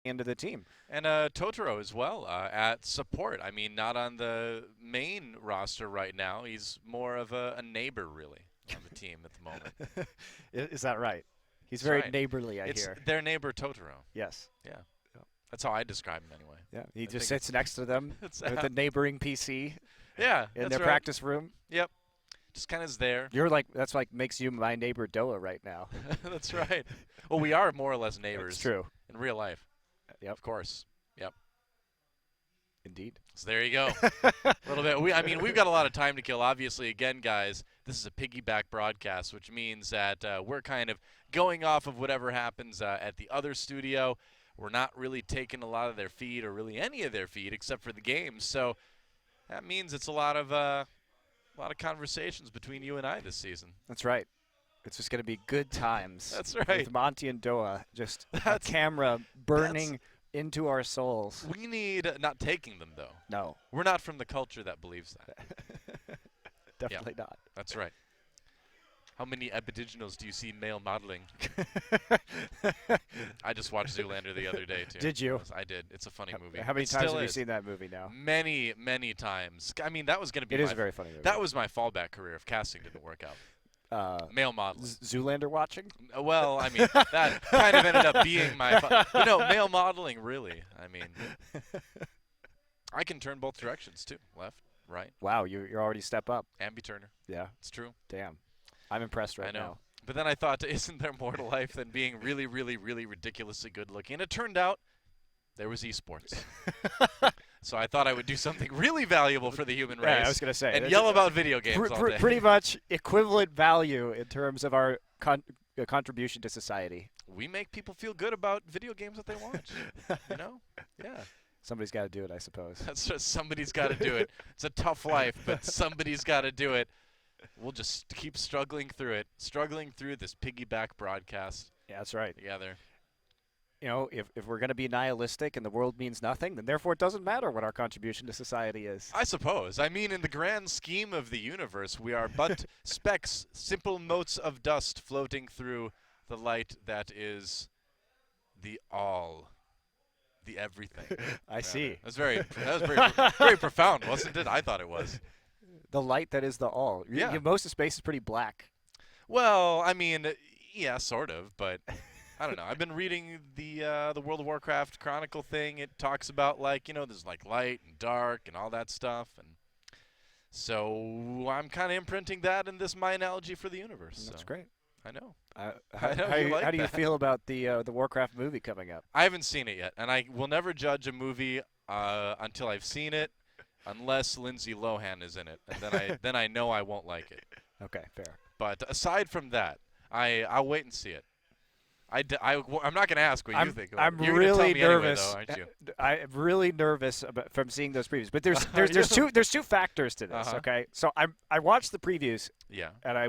into the team. And Totoro as well at support. I mean, not on the main roster right now. He's more of a neighbor, really, on the team at the moment. Is that right? He's That's very right. neighborly, I It's hear. their neighbor Totoro. Yes. Yeah. Yep. That's how I describe him anyway. Yeah. He I just think sits next to them it's with a neighboring PC yeah, in that's their right. practice room. Yep. Just kind of there. You're like that's like makes you my neighbor DoA right now. That's right. Well, we are more or less neighbors. It's true. In real life. Yep. Of course. Yep. Indeed. So there you go. A little bit. I mean, we've got a lot of time to kill. Obviously, again, guys, this is a piggyback broadcast, which means that we're kind of going off of whatever happens at the other studio. We're not really taking a lot of their feed or really any of their feed except for the games. So that means it's a lot of conversations between you and I this season. That's right. It's just going to be good times. That's right. With Monte and DoA, just a camera burning into our souls. We need not taking them, though. No. We're not from the culture that believes that. Definitely not. That's right. How many aboriginals do you see male modeling? I just watched Zoolander the other day, too. Did you? I did. It's a funny movie. How many times have you seen that movie now? Many, many times. I mean, that was going to be It is a very funny movie. That was my fallback career if casting didn't work out. Male modeling. Zoolander watching? Well, I mean, that kind of ended up being my but no, male modeling, really. I mean, I can turn both directions, too. Left, right. Wow, you're already step up. Ambi-turner. Yeah. It's true. Damn. I'm impressed right I know. now. But then I thought, isn't there more to life than being really, really, really ridiculously good looking? And it turned out there was esports. So I thought I would do something really valuable for the human race. Yeah, I was going to say. And yell about video games all day. Pretty much equivalent value in terms of our contribution to society. We make people feel good about video games that they watch. You know? Yeah. Somebody's got to do it, I suppose. That's just somebody's got to do it. It's a tough life, but somebody's got to do it. We'll just keep struggling through this piggyback broadcast. Yeah, that's right. Together. You know, if we're going to be nihilistic and the world means nothing, then therefore it doesn't matter what our contribution to society is. I suppose. I mean, in the grand scheme of the universe, we are but specks, simple motes of dust floating through the light that is the all, the everything. I see. That was very very profound, wasn't it? I thought it was. The light that is the all. Yeah. Most of space is pretty black. Well, I mean, yeah, sort of, but I don't know. I've been reading the World of Warcraft Chronicle thing. It talks about, like, you know, there's like light and dark and all that stuff, and so I'm kind of imprinting that in this my analogy for the universe. That's so. great. I know. How do you feel about the Warcraft movie coming up? I haven't seen it yet, and I will never judge a movie until I've seen it, unless Lindsay Lohan is in it, and then I know I won't like it. Okay, fair. But aside from that, I'll wait and see it. I'm not going to ask what you think. I'm You're really tell me nervous. Anyway, though, aren't you? I'm really nervous from seeing those previews. But there's two factors to this. Okay, so I watched the previews. Yeah. And I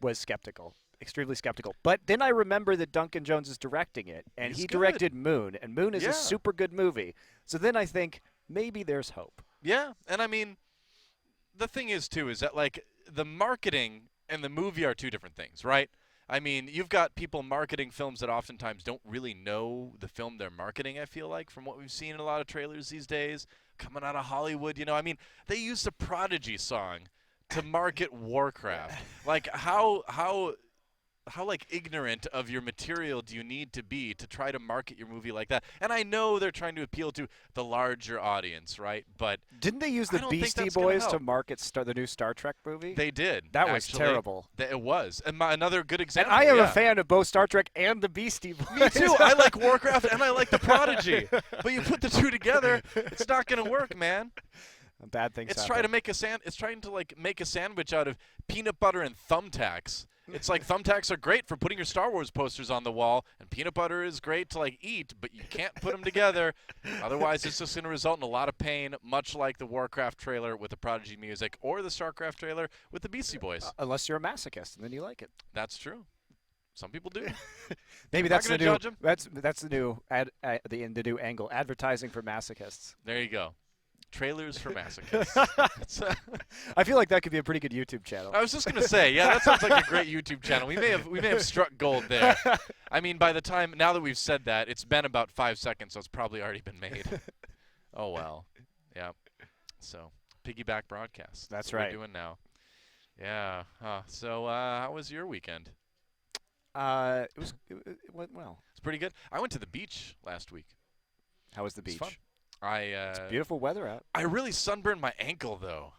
was skeptical, extremely skeptical. But then I remember that Duncan Jones is directing it, and he directed Moon, and Moon is a super good movie. So then I think maybe there's hope. Yeah, and I mean, the thing is too is that, like, the marketing and the movie are two different things, right? I mean, you've got people marketing films that oftentimes don't really know the film they're marketing, I feel like, from what we've seen in a lot of trailers these days, coming out of Hollywood, you know. I mean, they used the Prodigy song to market Warcraft. Like, how like ignorant of your material do you need to be to try to market your movie like that? And I know they're trying to appeal to the larger audience, right? But didn't they use the Beastie Boys to market the new Star Trek movie? They did. That was terrible. It was. And another good example. And I am a fan of both Star Trek and the Beastie Boys. Me too. I like Warcraft and I like the Prodigy. But you put the two together, it's not going to work, man. Bad things happen. It's trying to like make a sandwich out of peanut butter and thumbtacks. It's like thumbtacks are great for putting your Star Wars posters on the wall, and peanut butter is great to, like, eat, but you can't put them together. Otherwise, it's just going to result in a lot of pain, much like the Warcraft trailer with the Prodigy music or the StarCraft trailer with the Beastie Boys. Unless you're a masochist, and then you like it. That's true. Some people do. Maybe that's the new. That's the new the new angle. Advertising for masochists. There you go. Trailers for Masochists. I feel like that could be a pretty good YouTube channel. I was just gonna say, yeah, that sounds like a great YouTube channel. We may have struck gold there. I mean, by the time now that we've said that, it's been about 5 seconds, so it's probably already been made. Oh well, yeah. So piggyback broadcast. That's what right. We're doing now. Yeah. So how was your weekend? It went well. It's pretty good. I went to the beach last week. How was the beach? It's fun. It's beautiful weather out. I really sunburned my ankle though,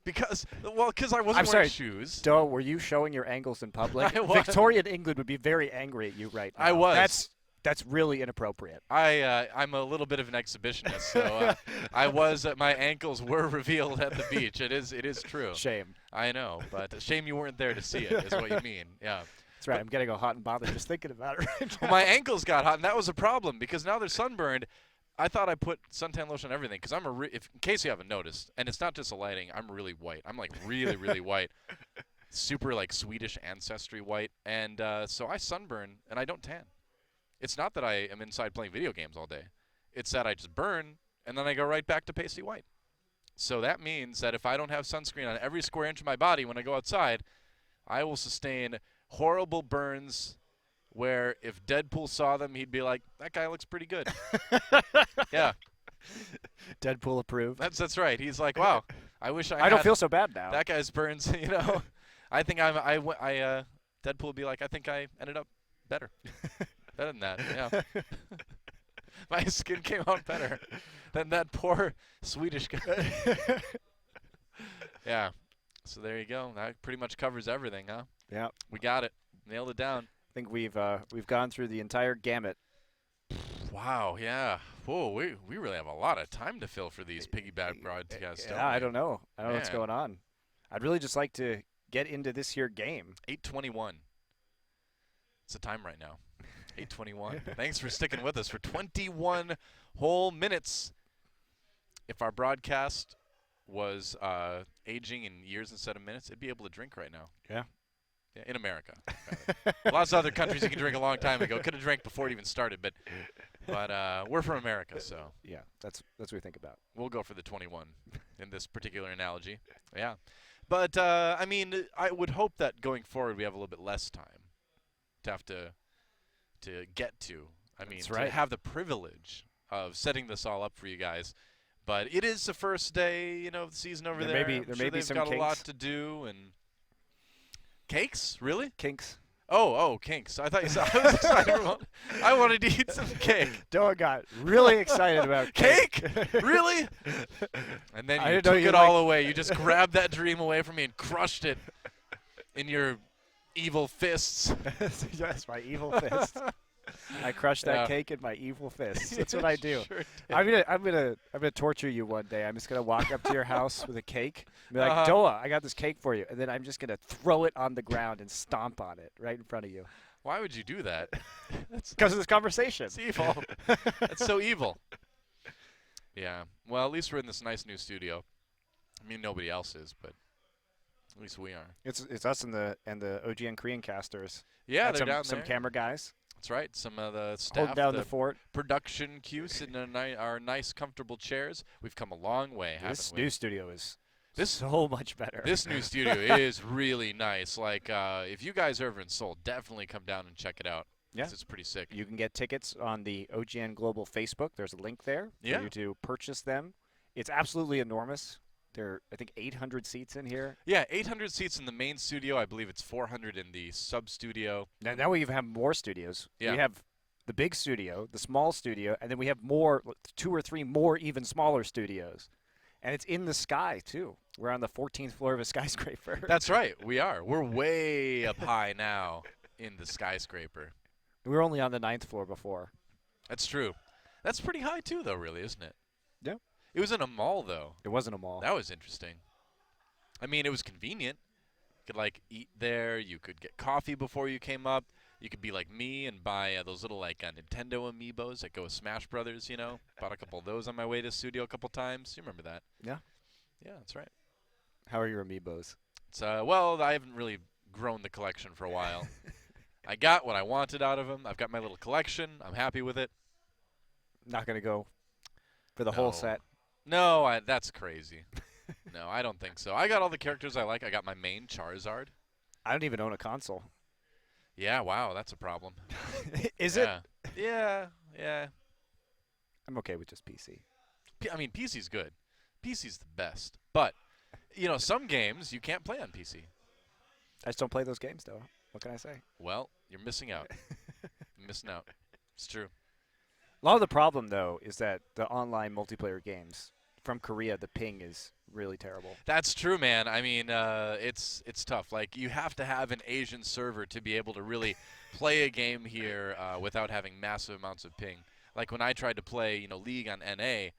because I wasn't I'm wearing sorry, shoes. Doe, were you showing your angles in public? I was. Victorian England would be very angry at you right now. I was. That's really inappropriate. I'm a little bit of an exhibitionist, so I was. My ankles were revealed at the beach. It is true. Shame. I know, but shame you weren't there to see it. Is what you mean? Yeah. That's right. I'm getting all hot and bothered just thinking about it right now. Well, my ankles got hot, and that was a problem because now they're sunburned. I thought I put suntan lotion on everything because I'm in case you haven't noticed, and it's not just a lighting. I'm really white. I'm like really, really white, super like Swedish ancestry white, and so I sunburn and I don't tan. It's not that I am inside playing video games all day. It's that I just burn and then I go right back to pasty white. So that means that if I don't have sunscreen on every square inch of my body when I go outside, I will sustain horrible burns where if Deadpool saw them, he'd be like, that guy looks pretty good. Yeah. Deadpool approved. That's right. He's like, wow, I wish I don't feel so bad now. That guy's burns, you know. I think Deadpool would be like, I think I ended up better. Better than that, yeah. My skin came out better than that poor Swedish guy. Yeah. So there you go. That pretty much covers everything, huh? Yeah. We got it. Nailed it down. I think we've gone through the entire gamut. Wow, yeah. Whoa, we really have a lot of time to fill for these piggyback broadcasts. Yeah, I don't know. I don't know what's going on. I'd really just like to get into this here game. 8:21. It's the time right now. 8:21. Thanks for sticking with us for 21 whole minutes. If our broadcast was aging in years instead of minutes, it'd be able to drink right now. Yeah. Yeah, in America. Lots of other countries you can drink a long time ago. Could have drank before it even started, but we're from America, so yeah, that's what we think about. We'll go for the 21 in this particular analogy. Yeah, but I mean, I would hope that going forward we have a little bit less time to have to get to. I mean, to have the privilege of setting this all up for you guys. But it is the first day, of the season over there. There may be some got kinks. A lot to do and cakes, really? Kinks. Oh, kinks. I thought you said I was excited. I wanted to eat some cake. Doa got really excited about cake. Really? And then you took it all away. You just grabbed that dream away from me and crushed it in your evil fists. Yes, my evil fists. I crushed that cake in my evil fists. That's what I do. Sure I'm gonna torture you one day. I'm just gonna walk up to your house with a cake and be like, Doa, I got this cake for you, and then I'm just gonna throw it on the ground and stomp on it right in front of you. Why would you do that? Because of this conversation. It's evil. That's so evil. Yeah. Well, at least we're in this nice new studio. I mean, nobody else is, but at least we are. It's us and the OGN Korean casters. Yeah, they're down there. Some camera guys. That's right. Some of the staff, hold down the fort. Production queue sitting in our nice, comfortable chairs. We've come a long way, haven't we? This new studio is so much better. This new studio is really nice. Like, if you guys are ever in Seoul, definitely come down and check it out. Yeah, it's pretty sick. You can get tickets on the OGN Global Facebook. There's a link there for you to purchase them. It's absolutely enormous. There are, I think, 800 seats in here. Yeah, 800 seats in the main studio. I believe it's 400 in the sub-studio. Now we have more studios. Yeah. We have the big studio, the small studio, and then we have more, 2 or 3 more even smaller studios. And it's in the sky, too. We're on the 14th floor of a skyscraper. That's right. We are. We're way up high now in the skyscraper. We were only on the 9th floor before. That's true. That's pretty high, too, though, really, isn't it? Yeah. It was in a mall, though. It wasn't a mall. That was interesting. I mean, it was convenient. You could, like, eat there. You could get coffee before you came up. You could be like me and buy those little, like, Nintendo amiibos that go with Smash Brothers, Bought a couple of those on my way to the studio a couple times. You remember that? Yeah. Yeah, that's right. How are your amiibos? It's, well, I haven't really grown the collection for a while. I got what I wanted out of them. I've got my little collection. I'm happy with it. Not going to go for the whole set. No, that's crazy. No, I don't think so. I got all the characters I like. I got my main Charizard. I don't even own a console. Yeah, wow, that's a problem. Is it? Yeah, yeah. I'm okay with just PC. I mean, PC's good. PC's the best. But, some games you can't play on PC. I just don't play those games, though. What can I say? Well, you're missing out. You're missing out. It's true. A lot of the problem, though, is that the online multiplayer games from Korea, the ping is really terrible. That's true, man. I mean, it's tough. Like, you have to have an Asian server to be able to really play a game here without having massive amounts of ping. Like, when I tried to play, League on NA,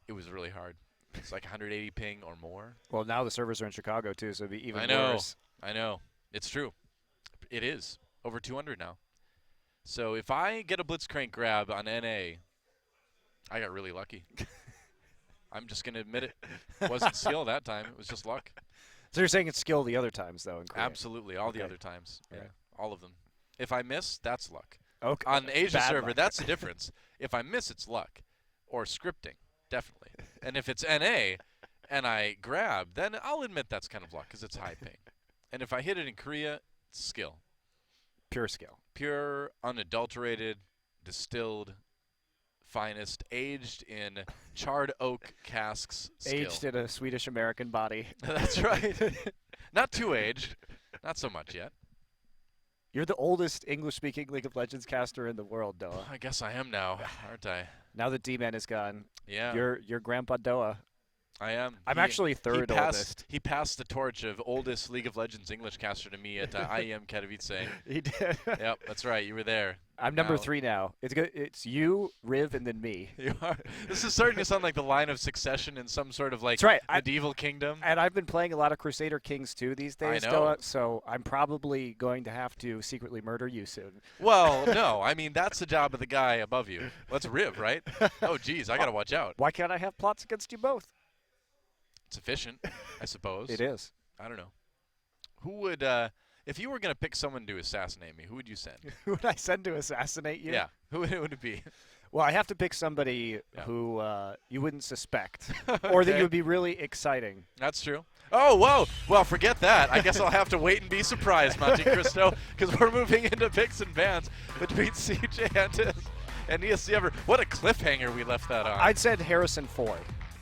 it was really hard. It's like 180 ping or more. Well, now the servers are in Chicago, too, so it'd be even worse. I know. It's true. It is. Over 200 now. So if I get a Blitzcrank grab on NA, I got really lucky. I'm just going to admit it. It wasn't skill that time. It was just luck. So you're saying it's skill the other times, though, in Korea? Absolutely. All the other times. Yeah. All of them. If I miss, that's luck. Okay. On the Asia Bad server, luck. that's the difference. If I miss, it's luck. Or scripting, definitely. And if it's NA and I grab, then I'll admit that's kind of luck because it's high ping. And if I hit it in Korea, it's skill. Pure skill. Pure, unadulterated, distilled, finest, aged in charred oak casks skill. Aged in a Swedish-American body. That's right. Not too aged. Not so much yet. You're the oldest English-speaking League of Legends caster in the world, DoA. I guess I am now, aren't I? Now that D-Man is gone, Yeah. you're Grandpa DoA. I am. I'm actually third oldest. He passed the torch of oldest League of Legends English caster to me at IEM Katowice. He did. Yep, that's right. You were there. I'm number 3 now. It's good. It's you, Riv, and then me. You are. This is starting to sound like the line of succession in some sort of like That's right. medieval kingdom. And I've been playing a lot of Crusader Kings too these days, I know. DoA, so I'm probably going to have to secretly murder you soon. Well, no. I mean, that's the job of the guy above you. That's Riv, right? Oh, geez. I got to watch out. Why can't I have plots against you both? It's efficient, I suppose. It is. I don't know. Who would, if you were going to pick someone to assassinate me, who would you send? Who would I send to assassinate you? Yeah. Who would it be? Well, I have to pick somebody who you wouldn't suspect, or that you would be really exciting. That's true. Oh, whoa. Well, forget that. I guess I'll have to wait and be surprised, Montecristo, because we're moving into picks and bans between CJ and ESC Ever. What a cliffhanger we left that on. I'd send Harrison Ford.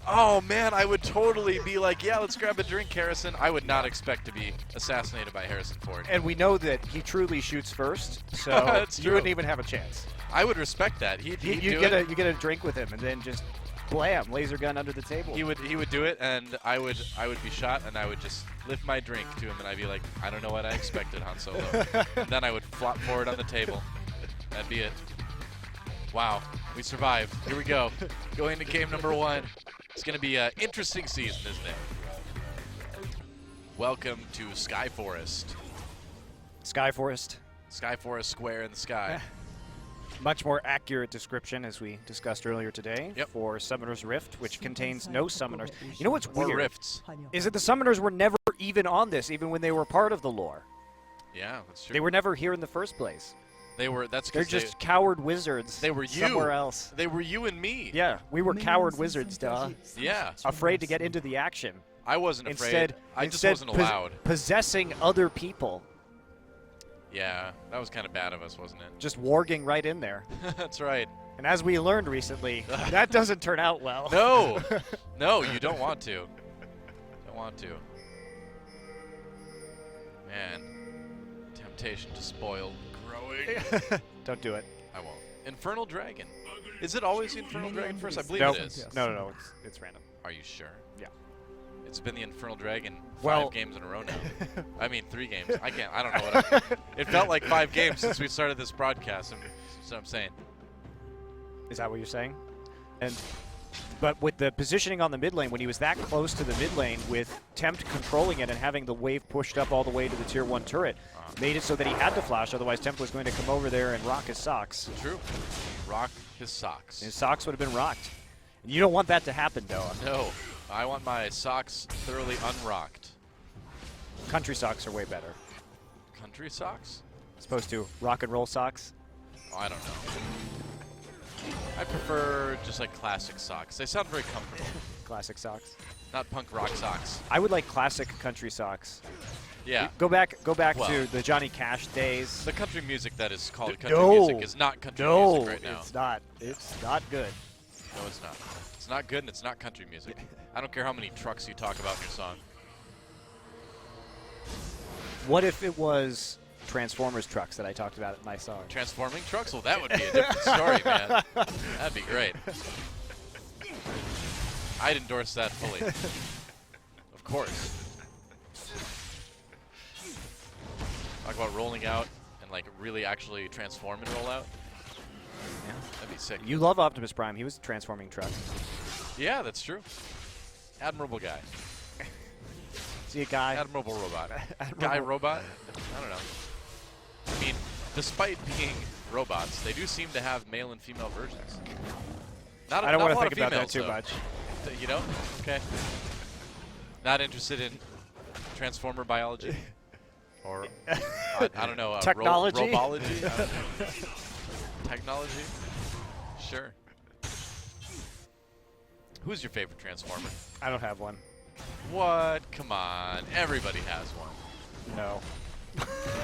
Oh, man, I would totally be like, yeah, let's grab a drink, Harrison. I would not expect to be assassinated by Harrison Ford. And we know that he truly shoots first, so you wouldn't even have a chance. I would respect that. You get a drink with him, and then just blam, laser gun under the table. He would do it, and I would be shot, and I would just lift my drink to him, and I'd be like, I don't know what I expected, Han Solo. And then I would flop forward on the table. That'd be it. Wow, we survived. Here we go. Going to game number 1. It's going to be an interesting season, isn't it? Welcome to Sky Forest. Sky Forest. Sky Forest Square in the sky. Much more accurate description, as we discussed earlier today, for Summoner's Rift, which contains no summoners. You know what's weird? Or rifts. Is that the summoners were never even on this, even when they were part of the lore. Yeah, that's true. They were never here in the first place. They're just coward wizards. They were you. Somewhere else. They were you and me. Yeah, we were coward wizards, duh. Yeah. Afraid to get into the action. I wasn't afraid. I just wasn't allowed. Possessing other people. Yeah, that was kind of bad of us, wasn't it? Just warging right in there. That's right. And as we learned recently, that doesn't turn out well. No. No, you don't want to. Don't want to. Man. Temptation to spoil growing. Don't do it. I won't. Infernal Dragon. Is it always the Infernal Dragon first? I believe Nope. it is. No. It's random. Are you sure? Yeah. It's been the Infernal Dragon 5 Well, games in a row now. I mean, 3 games. I don't know what it felt like 5 games since we started this broadcast. That's what I'm saying. Is that what you're saying? But with the positioning on the mid lane, when he was that close to the mid lane with Tempt controlling it and having the wave pushed up all the way to the tier 1 turret, made it so that he had to flash, otherwise Tempt was going to come over there and rock his socks. True. Rock his socks. His socks would have been rocked. You don't want that to happen, DoA. No. I want my socks thoroughly unrocked. Country socks are way better. Country socks? As opposed to rock and roll socks? Oh, I don't know. I prefer just like classic socks. They sound very comfortable. classic socks. Not punk rock socks. I would like classic country socks. Yeah. Go back Well, to the Johnny Cash days. The country music that is called country No. music is not country music right now. It's not. It's not good. No, it's not. It's not good, and it's not country music. I don't care how many trucks you talk about in your song. What if it was Transformers trucks that I talked about in my song? Transforming trucks? Well, that would be a different story, man. That'd be great. I'd endorse that fully. Of course. Talk about rolling out and like really actually transform and roll out. Yeah. That'd be sick. You love Optimus Prime. He was a transforming truck. Yeah, that's true. Admirable guy. See a guy? Admirable robot. Admirable. Guy robot? I don't know. I mean, despite being robots, they do seem to have male and female versions. Not a, I don't want to think about that too much. You don't? Okay. Not interested in transformer biology? Or, I don't know. Technology? Robology? I don't know. Technology? Sure. Who's your favorite transformer? I don't have one. What? Come on. Everybody has one. No.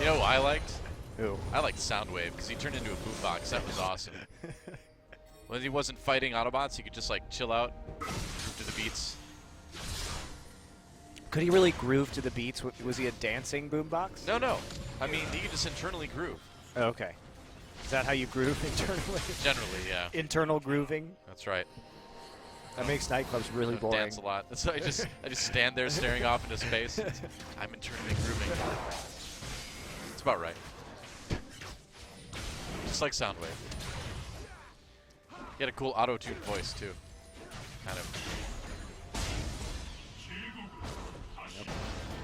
You know who I liked? Who? I liked Soundwave because he turned into a boombox. That was awesome. When he wasn't fighting Autobots, he could just like chill out, groove to the beats. Could he really groove to the beats? Was he a dancing boombox? No, no. I mean, he could just internally groove. Oh, okay. Is that how you groove internally? Generally, yeah. Internal grooving? That's right. That makes nightclubs really boring. Dance a lot. That's I just stand there staring off into space. I'm internally grooving. It's about right. Just like Soundwave. He had a cool auto-tuned voice too. Kind of.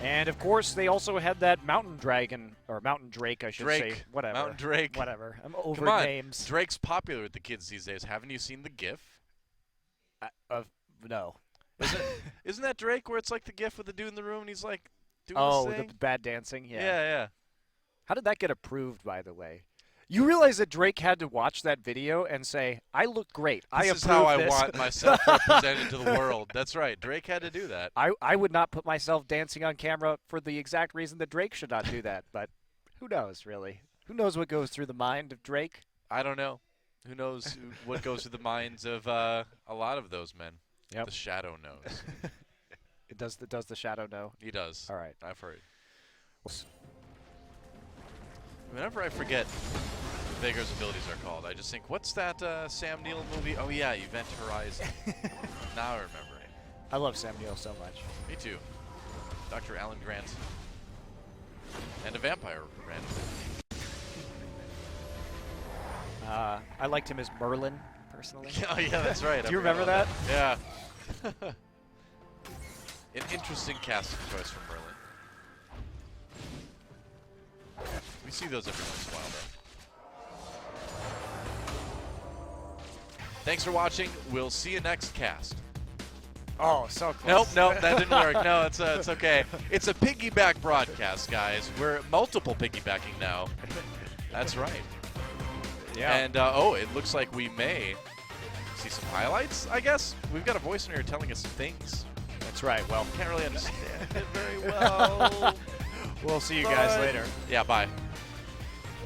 And of course, they also had that mountain dragon, or mountain drake, I should say. Whatever. Mountain Drake. Whatever. I'm over Come on. names. Drake's popular with the kids these days. Haven't you seen the GIF? No. Isn't that Drake where it's like the GIF with the dude in the room and he's like doing Oh, this thing? the bad dancing? Yeah. Yeah. How did that get approved, by the way? You realize that Drake had to watch that video and say, I look great. This is how I want myself represented to the world. That's right. Drake had to do that. I would not put myself dancing on camera for the exact reason that Drake should not do that. But who knows, really? Who knows what goes through the mind of Drake? I don't know. Who knows what goes through the minds of a lot of those men. Yep. The Shadow knows. Does the shadow know? He does. All right. I've heard. Whenever I forget what Vagrant's abilities are called, I just think, what's that Sam Neill movie? Oh, yeah, Event Horizon. Now I remember. I love Sam Neill so much. Me too. Dr. Alan Grant. And a vampire Grant. I liked him as Merlin, personally. Oh, yeah, that's right. Do you remember that? Yeah. An interesting casting choice from Merlin. We see those every once in a while, though. Thanks for watching. We'll see you next cast. Oh, so close. Nope, that didn't work. No, it's okay. It's a piggyback broadcast, guys. We're multiple piggybacking now. That's right. Yeah. And, oh, it looks like we may see some highlights, I guess. We've got a voice in here telling us things. That's right. Well, Can't really understand it very well. we'll see you guys later. Yeah, bye.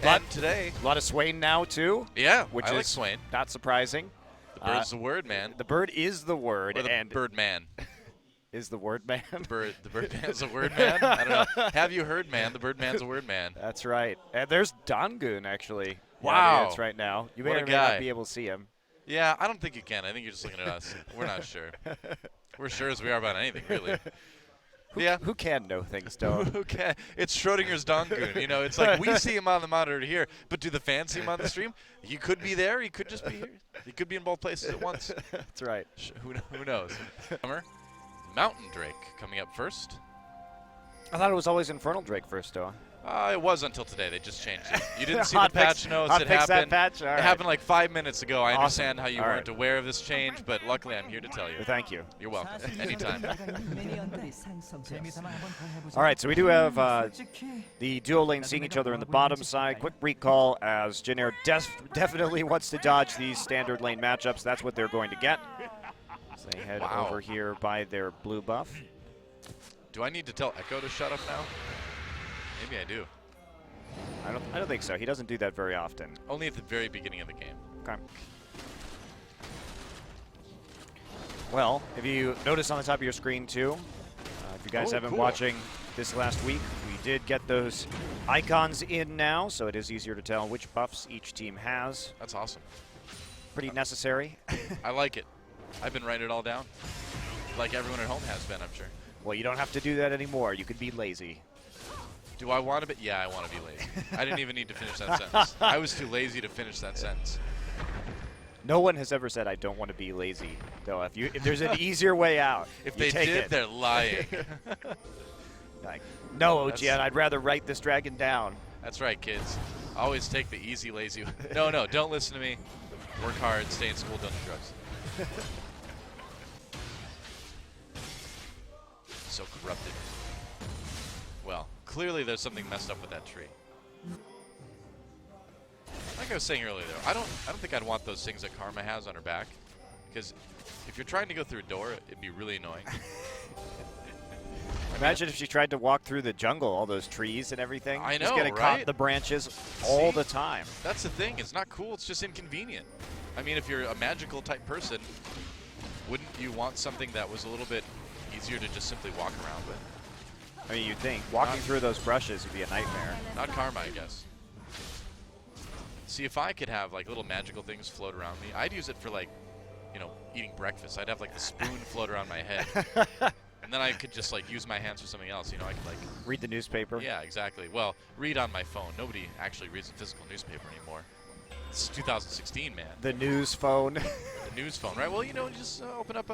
But And today, a lot of Swain now, too. yeah, Which I like is Swain. not surprising. The bird's the word, man. The bird is the word, Or the and bird man. is the word man. The bird man's a word man? I don't know. Have you heard, man? The bird man's a word man. That's right. And there's Dangun, actually. Wow. That's right now. You may What a or may guy. not be able to see him. Yeah, I don't think you can. I think you're just looking at us. We're not sure. We're sure as we are about anything, really. Yeah. Who can know things, Stone? Okay. It's Schrodinger's Dangun. You know, it's like we see him on the monitor here, but do the fans see him on the stream? He could be there. He could just be here. He could be in both places at once. That's right. Who knows? Summer. Mountain Drake coming up first. I thought it was always Infernal Drake first, though. It was until today. They just changed it. You didn't see the Hot patch fix- notes. hot It fix that happened. patch? All It right. happened like 5 minutes ago. I Awesome. understand how you All weren't right. aware of this change, but luckily I'm here to tell you. Thank you. You're welcome. Anytime. All right, so we do have the dual lane seeing each other in the bottom side. Quick recall as Jenner definitely wants to dodge these standard lane matchups. That's what they're going to get. So they head Wow. over here by their blue buff. Do I need to tell Echo to shut up now? Maybe I do. I don't think so. He doesn't do that very often. Only at the very beginning of the game. Okay. Well, if you notice on the top of your screen too, if you guys have been watching this last week, we did get those icons in now, so it is easier to tell which buffs each team has. That's awesome. Pretty necessary. I like it. I've been writing it all down. Like everyone at home has been, I'm sure. Well, you don't have to do that anymore. You could be lazy. Do I want to be? Yeah, I want to be lazy. I didn't even need to finish that sentence. I was too lazy to finish that sentence. No one has ever said I don't want to be lazy, though. If there's an easier way out, If you they take did, it. they're lying. Like, no, OGN, I'd rather write this dragon down. That's right, kids. Always take the easy, lazy. No, don't listen to me. Work hard, stay in school, don't do drugs. So corrupted. Well, clearly there's something messed up with that tree. Like I was saying earlier, though, I don't think I'd want those things that Karma has on her back, because if you're trying to go through a door, it'd be really annoying. Imagine if she tried to walk through the jungle, all those trees and everything. I know, just getting caught right? in the branches all See? the time. That's the thing. It's not cool. It's just inconvenient. I mean, if you're a magical type person, wouldn't you want something that was a little bit easier to just simply walk around with? I mean, you'd think walking through those brushes would be a nightmare. Not Karma, I guess. See, if I could have like little magical things float around me, I'd use it for like, you know, eating breakfast. I'd have like the spoon float around my head. And then I could just like use my hands for something else. You know, I could like read the newspaper. Yeah, exactly. Well, read on my phone. Nobody actually reads a physical newspaper anymore. It's 2016, man. The news phone. The news phone, right? Well, you know, just open up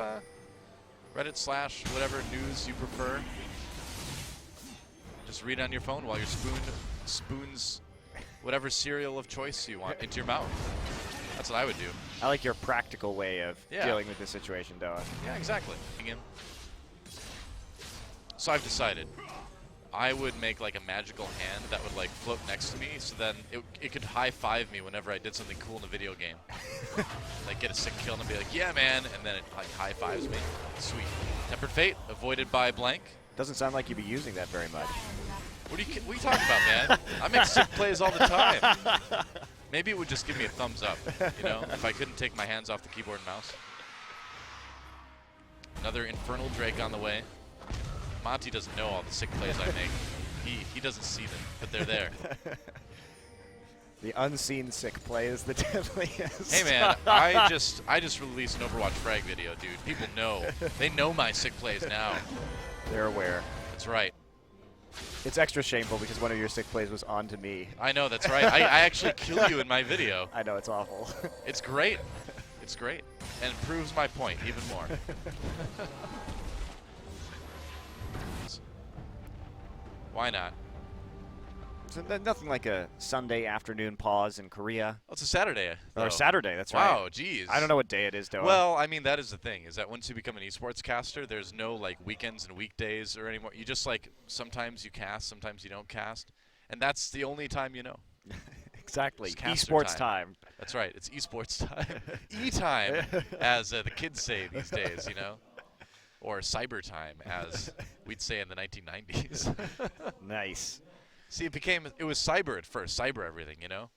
Reddit / whatever news you prefer. Just read on your phone while you're spoons whatever cereal of choice you want into your mouth. That's what I would do. I like your practical way of dealing with the situation, DoA. Yeah, exactly. So I've decided I would make like a magical hand that would like float next to me, so then it could high-five me whenever I did something cool in a video game. Like get a sick kill and be like, yeah, man, and then it like high-fives me. Sweet. Tempered Fate, avoided by blank. Doesn't sound like you'd be using that very much. What are you talking about, man? I make sick plays all the time. Maybe it would just give me a thumbs up, you know, if I couldn't take my hands off the keyboard and mouse. Another Infernal Drake on the way. Monte doesn't know all the sick plays I make. He doesn't see them, but they're there. The unseen sick play is the deadliest. Hey man, I just released an Overwatch frag video, dude. People know. They know my sick plays now. They're aware. That's right. It's extra shameful because one of your sick plays was onto me. I know, that's right. I actually kill you in my video. I know, it's awful. It's great. It's great. And proves my point even more. Why not? So nothing like a Sunday afternoon pause in Korea. Well, it's a Saturday. Or though. Saturday, that's right. Wow, geez. I don't know what day it is, DoA. Well, I mean, that is the thing, is that once you become an esports caster, there's no, like, weekends and weekdays or anymore. You just, like, sometimes you cast, sometimes you don't cast. And that's the only time you know. Exactly. It's caster Esports time. That's right. It's esports time. E-time, as the kids say these days, you know? Or cyber time, as we'd say in the 1990s. Nice. See, it was cyber at first, cyber everything, you know?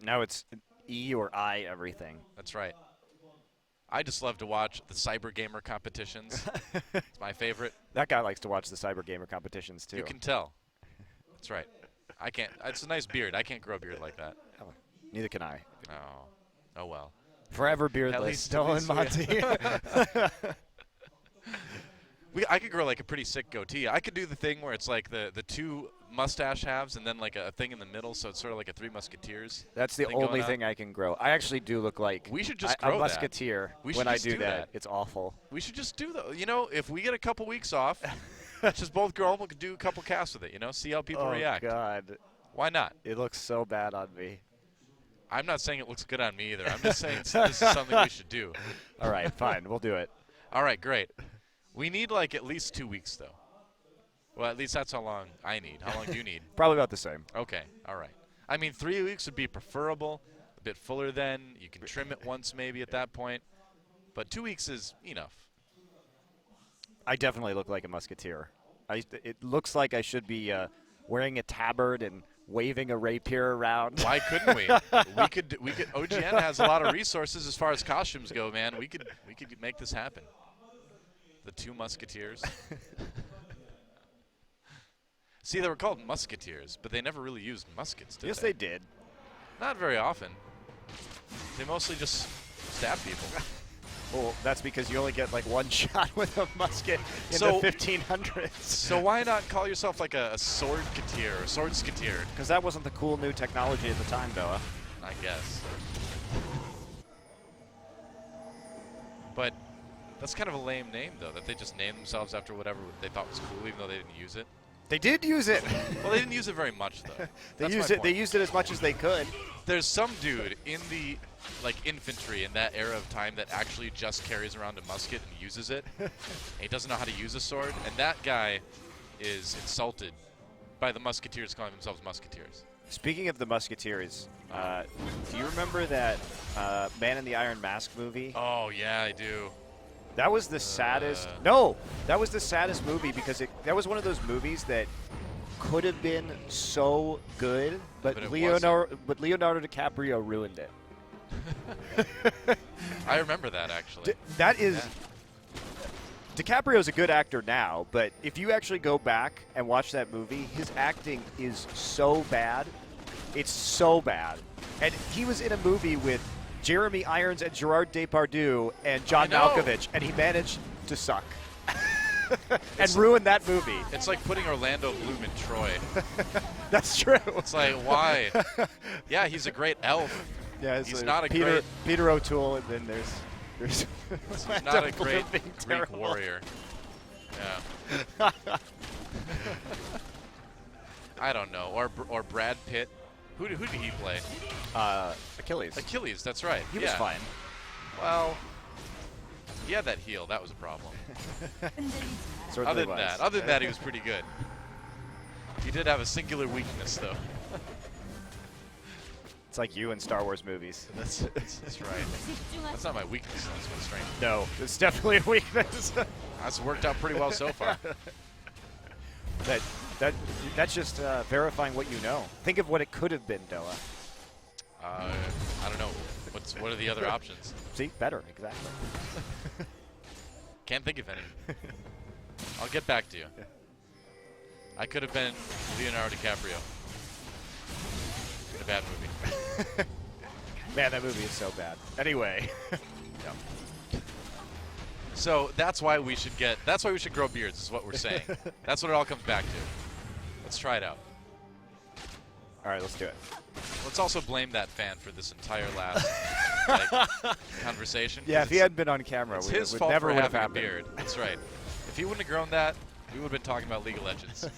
Now it's E or I everything. That's right. I just love to watch the cyber gamer competitions. It's my favorite. That guy likes to watch the cyber gamer competitions too. You can tell. That's right. I can't. It's a nice beard. I can't grow a beard like that. Oh, neither can I. Oh. Oh well. Forever beardless. Dylan Monte. I could grow like a pretty sick goatee. I could do the thing where it's like the two mustache halves and then like a thing in the middle, so it's sort of like a Three Musketeers. That's the only thing I can grow. I actually do look like we should just grow a musketeer when I do that. It's awful. We should just do that. You know, if we get a couple weeks off, let's just both grow up and do a couple casts with it, you know, see how people react. Oh, God. Why not? It looks so bad on me. I'm not saying it looks good on me either. I'm just saying this is something we should do. All right, fine. We'll do it. All right, great. We need like at least 2 weeks, though. Well, at least that's how long I need. How long do you need? Probably about the same. Okay, all right. I mean, 3 weeks would be preferable. A bit fuller then. You can trim it once maybe at that point. But 2 weeks is enough. I definitely look like a musketeer. It looks like I should be wearing a tabard and waving a rapier around. Why couldn't we? We could. OGN has a lot of resources as far as costumes go, man. We could make this happen. The two musketeers. See, they were called musketeers, but they never really used muskets, did Yes, they? they did. Not very often. They mostly just stab people. Well, that's because you only get like one shot with a musket in So- the 1500s. So why not call yourself like a sword-keteer or sword-sketeer? Because that wasn't the cool new technology at the time, DoA. I guess. But that's kind of a lame name, though, that they just named themselves after whatever they thought was cool, even though they didn't use it. They did use it. Well, they didn't use it very much, though. They That's used my it. They point. used it as much as they could. There's some dude in the infantry in that era of time that actually just carries around a musket and uses it. And he doesn't know how to use a sword, and that guy is insulted by the musketeers calling themselves musketeers. Speaking of the musketeers, do you remember that Man in the Iron Mask movie? Oh yeah, I do. That was the saddest. No, that was the saddest movie because that was one of those movies that could have been so good, but it Leonardo DiCaprio ruined it. I remember that actually. That is. Yeah. DiCaprio's a good actor now, but if you actually go back and watch that movie, his acting is so bad. It's so bad. And he was in a movie with Jeremy Irons and Gerard Depardieu and John I know. Malkovich, and he managed to suck. And ruin that movie. It's like putting Orlando Bloom in Troy. That's true. It's like, why? Yeah, he's a great elf. Yeah, he's not a Peter, great. Peter O'Toole, and then there's He's Orlando not a Bloom great being Greek terrible. warrior. Yeah. I don't know. Or Brad Pitt. Who did he play? Achilles. Achilles. That's right. He was fine. Well, he had that heel. That was a problem. Certainly Other than was. that, he was pretty good. He did have a singular weakness, though. It's like you in Star Wars movies. That's right. That's not my weakness. That's my strength. No, it's definitely a weakness. That's worked out pretty well so far. That's just verifying what you know. Think of what it could have been, DoA. I don't know. What are the other options? See, better, exactly. Can't think of any. I'll get back to you. I could have been Leonardo DiCaprio. In a bad movie. Man, that movie is so bad. Anyway. So that's why we should grow beards, is what we're saying. That's what it all comes back to. Let's try it out. All right, let's do it. Let's also blame that fan for this entire last conversation. Yeah, if he hadn't been on camera, It's we his would fault never for would have having a happened. beard. That's right. If he wouldn't have grown that, we would have been talking about League of Legends.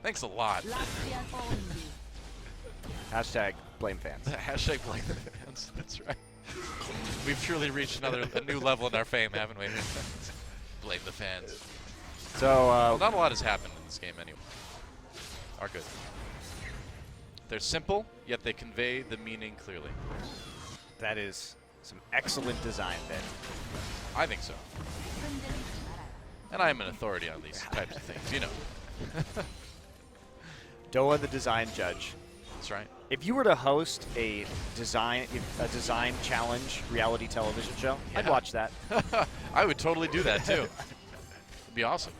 Thanks a lot. Hashtag blame fans. Hashtag blame the fans. That's right. We've truly reached a new level in our fame, haven't we? Blame the fans. So, Not a lot has happened in this game anyway. Are good. They're simple, yet they convey the meaning clearly. that is some excellent design then. I think so. And I'm an authority on these types of things, you know. DoA, the design judge. That's right. If you were to host a design challenge reality television show, I'd Yeah. watch that. I would totally do that too. It'd be awesome.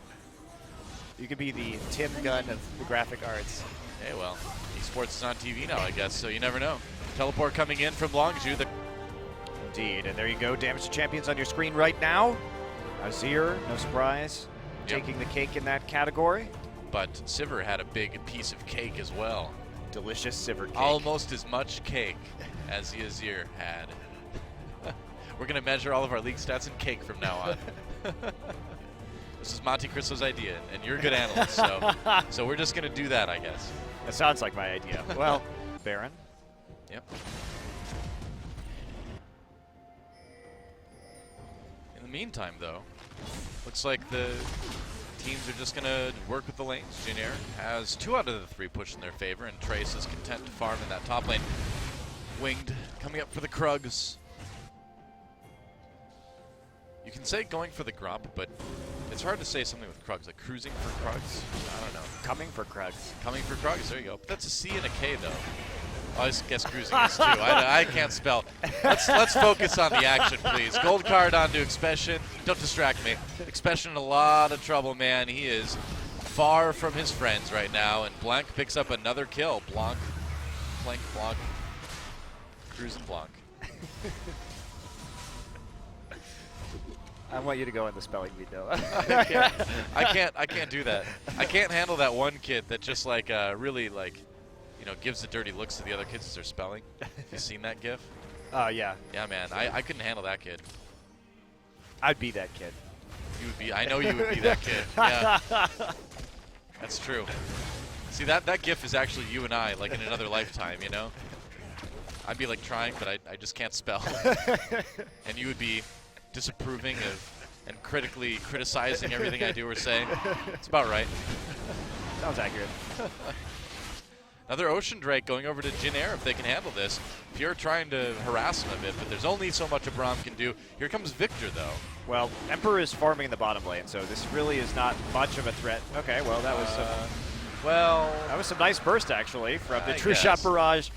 You could be the Tim Gunn of the graphic arts. Hey, well, esports is on TV now, I guess, so you never know. Teleport coming in from Longitude. Indeed, and there you go, Damage to Champions on your screen right now. Azir, no surprise, Yep. taking the cake in that category. But Sivir had a big piece of cake as well. Delicious Sivir cake. Almost as much cake as the Azir had. We're going to measure all of our league stats in cake from now on. This is Montecristo's idea, and you're a good analyst, so we're just going to do that, I guess. That sounds like my idea. Well, Baron. Yep. In the meantime, though, looks like the teams are just going to work with the lanes. Jin-Air has 2 out of the 3 pushed in their favor, and Trace is content to farm in that top lane. Winged coming up for the Krugs. You can say going for the Grump, but it's hard to say something with Krugs. Like cruising for Krugs? I don't know. Coming for Krugs. Coming for Krugs, there you go. But that's a C and a K, though. I guess cruising is too. I can't spell. Let's focus on the action, please. Gold card onto Expression. Don't distract me. Expression in a lot of trouble, man. He is far from his friends right now, and Blanc picks up another kill. Blanc, Blanc, cruising Blanc. I want you to go in the spelling bee, though. I can't do that. I can't handle that one kid that just like really like, you know, gives the dirty looks to the other kids as they're spelling. Have you seen that GIF? Oh yeah. Yeah, man. I couldn't handle that kid. I'd be that kid. You would be. I know you would be that kid. Yeah. That's true. See, that GIF is actually you and I, like in another lifetime, you know? I'd be like trying, but I just can't spell. And you would be disapproving of and critically criticizing everything I do or say. It's about right. Sounds accurate. Another Ocean Drake going over to Jin Air if they can handle this. Pure trying to harass him a bit, but there's only so much a Braum can do. Here comes Victor, though. Well, Emperor is farming in the bottom lane, so this really is not much of a threat. Okay, well, that was that was some nice burst, actually, from the True Shot Barrage,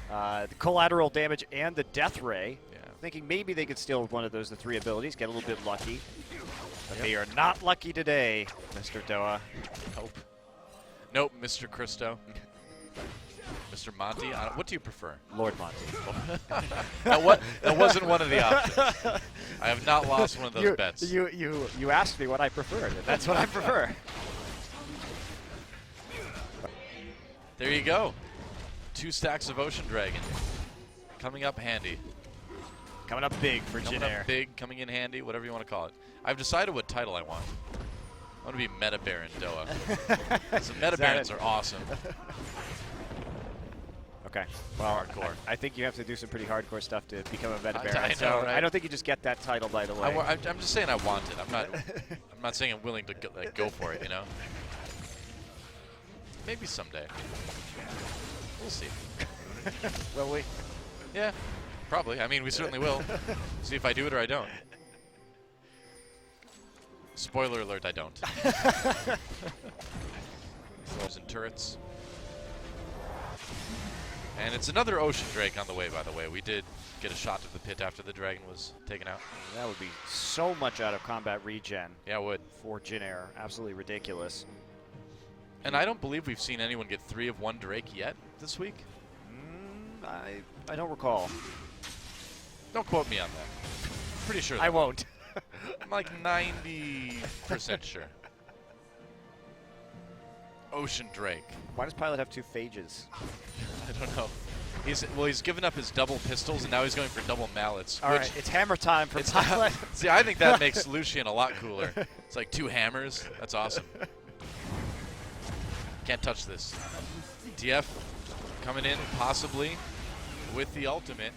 the collateral damage, and the Death Ray. Yeah. Thinking maybe they could steal one of those, the 3 abilities, get a little bit lucky. But they are not lucky today, Mr. DoA. Nope. Nope, Mr. Cristo. Mr. Monte? What do you prefer? Lord Monte. That wasn't one of the options. I have not lost one of those bets. You asked me what I preferred, and that's what I prefer. There you go. 2 stacks of Ocean Dragon. Coming up handy. Coming up big for Jin Air. Big, coming in handy, whatever you want to call it. I've decided what title I want. I want to be Meta Baron DoA. So Meta Barons are awesome. Okay. Well, hardcore. I think you have to do some pretty hardcore stuff to become a Meta Baron. I know, so right? I don't think you just get that title, by the way. I'm just saying I want it. I'm not saying I'm willing to go for it, you know? Maybe someday. We'll see. Will we? Yeah, probably. I mean, we certainly will. See if I do it or I don't. Spoiler alert, I don't. Floors and turrets. And it's another Ocean Drake on the way, by the way. We did get a shot to the pit after the dragon was taken out. That would be so much out of combat regen. Yeah, it would. For Jin Air. Absolutely ridiculous. And I don't believe we've seen anyone get 3 of 1 Drake yet this week. I don't recall. Don't quote me on that. I'm pretty sure. I won't. I'm like 90% sure. Ocean Drake. Why does Pilot have 2 phages? I don't know. He's given up his double pistols, and now he's going for double mallets. All right, it's hammer time for Pilot. See, I think that makes Lucian a lot cooler. It's like 2 hammers. That's awesome. Can't touch this. TF coming in, possibly, with the ultimate.